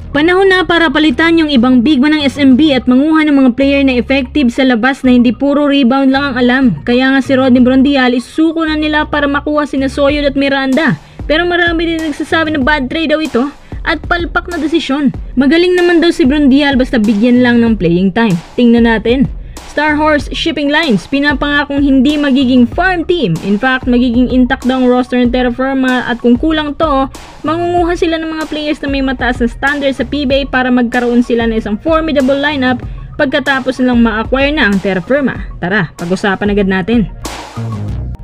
Panahon na para palitan yung ibang big man ng SMB at manguha ng mga player na effective sa labas na hindi puro rebound lang ang alam. Kaya nga si Rodney Brondial isuko na nila para makuha sina Soyud at Miranda. Pero marami din nagsasabi na bad trade daw ito at palpak na desisyon. Magaling naman daw si Brondial basta bigyan lang ng playing time. Tingnan natin. Star Horse Shipping Lines, pinapangakong hindi magiging farm team. In fact, magiging intact daw ang roster ng Terra Firma at kung kulang to, mangunguha sila ng mga players na may mataas na standard sa PBA para magkaroon sila ng isang formidable lineup pagkatapos nilang ma-acquire na ang Terra Firma. Tara, pag-usapan agad natin.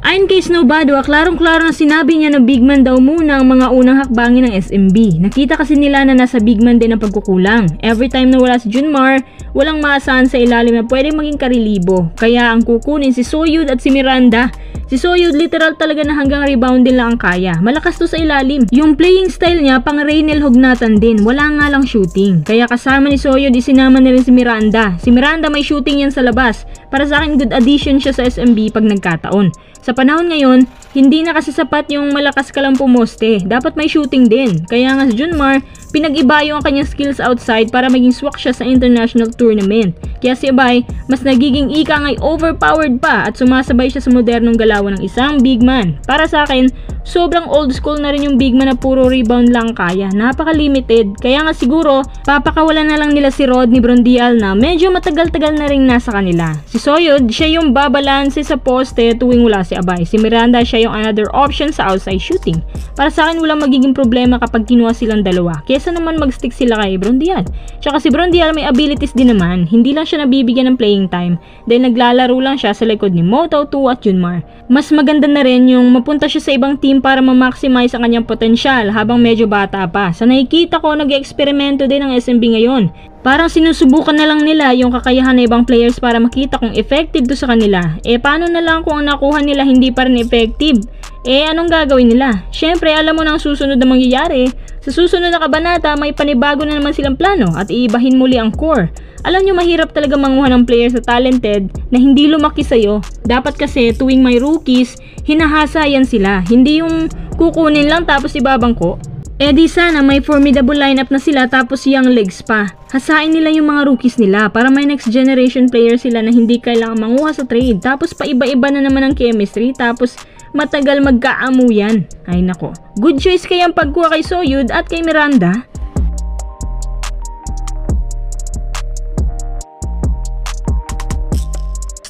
Ayon kay Snowbado, klarong-klaro na sinabi niya na big man daw muna ang mga unang hakbangin ng SMB. Nakita kasi nila na nasa big man din ang pagkukulang. Every time na wala si Junmar, walang maasahan sa ilalim na pwedeng maging karilibo. Kaya ang kukunin si Soyud at si Miranda. Si Soyud literal talaga na hanggang rebound din lang ang kaya. Malakas to sa ilalim. Yung playing style niya pang Reynel Hugnatan din. Wala nga lang shooting. Kaya kasama ni Soyud isinama na rin si Miranda. Si Miranda may shooting yan sa labas. Para sa akin good addition siya sa SMB pag nagkataon. Sa panahon ngayon, hindi na kasi sapat yung malakas ka lang pumoste. Dapat may shooting din. Kaya nga si Junmar, pinag-ibayo ang kanyang skills outside para maging swak siya sa international tournament. Kaya si Abay, mas nagiging ika ngay overpowered pa at sumasabay siya sa modernong galawan ng isang big man. Para sa akin, sobrang old school na rin yung big man na puro rebound lang kaya. Napaka-limited. Kaya nga siguro, papakawalan na lang nila si Rodney Brondial na medyo matagal-tagal na rin nasa kanila. Si Soyud, siya yung babalanse sa poste tuwing wala si Abay. Si Miranda, siya yung another option sa outside shooting. Para sa akin, walang magiging problema kapag kinuha silang dalawa. Kesa naman mag-stick sila kay Brondial. Tsaka si Brondial may abilities din naman. Hindi lang siya nabibigyan ng playing time dahil naglalaro lang siya sa likod ni Moto2 at Junmar. Mas maganda na rin yung mapunta siya sa ibang team para ma-maximize ang kanyang potensyal habang medyo bata pa. Sa nakikita ko, nag-eksperimento din ang SMB ngayon. Parang sinusubukan na lang nila yung kakayahan ng ibang players para makita kung effective to sa kanila. Paano na lang kung ang nakuha nila hindi pa rin effective? Anong gagawin nila? Syempre, alam mo na ang susunod na mangyayari. Sa susunod na kabanata, may panibago na naman silang plano at iibahin muli ang core. Alam nyo, mahirap talaga manguha ng players na talented na hindi lumaki sa'yo. Dapat kasi tuwing may rookies, hinahasa yan sila. Hindi yung kukunin lang tapos ibabangko. Di sana may formidable lineup na sila tapos young legs pa. Hasain nila yung mga rookies nila para may next generation player sila na hindi kailangan manguha sa trade. Tapos paiba-iba na naman ang chemistry tapos matagal magkaamuyan. Ay nako. Good choice kaya ang pagkuha kay Soyud at kay Miranda.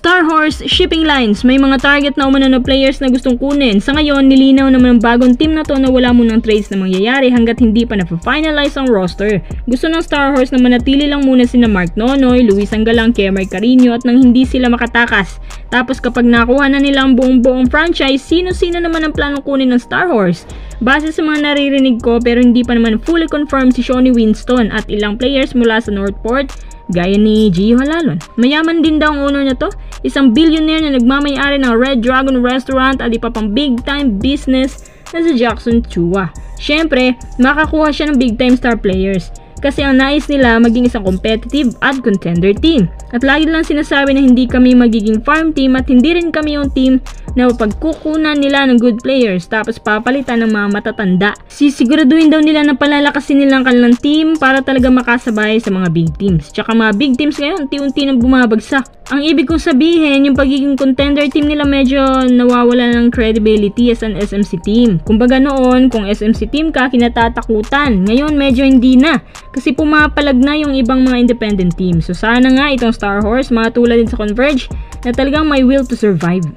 Star Horse Shipping Lines, may mga target na umano na players na gustong kunin. Sa ngayon, nilinaw naman ng bagong team na to na wala munang trades na mangyayari hanggat hindi pa na-finalize ang roster. Gusto ng Star Horse na manatili lang muna sina Mark Nonoy, Luis Angalang, Kemer Carino at nang hindi sila makatakas. Tapos kapag nakuha na nila ang buong franchise, sino-sino naman ang planong kunin ng Star Horse? Base sa mga naririnig ko pero hindi pa naman fully confirmed si Shawnee Winston at ilang players mula sa Northport gaya ni Gio Halalon. Mayaman din daw ang owner na to, isang billionaire na nagmamayari ng Red Dragon Restaurant at iba pang big time business na si Jackson Chua. Syempre, makakuha siya ng big time star players kasi ang nais nila maging isang competitive at contender team. At lagi lang sinasabi na hindi kami magiging farm team at hindi rin kami yung team na pagkukunan nila ng good players tapos papalitan ng mga matatanda. Sisiguraduhin daw nila na palalakasin nila ang kanilang team para talaga makasabay sa mga big teams. Tsaka mga big teams ngayon, unti-unti nang bumabagsak. Ang ibig kong sabihin, yung pagiging contender team nila medyo nawawala ng credibility as an SMC team. Kumbaga noon, kung SMC team ka, kinatatakutan. Ngayon, medyo hindi na. Kasi pumapalag na yung ibang mga independent teams. So sana nga itong Star Horse, mga tulad din sa Converge, na talagang may will to survive.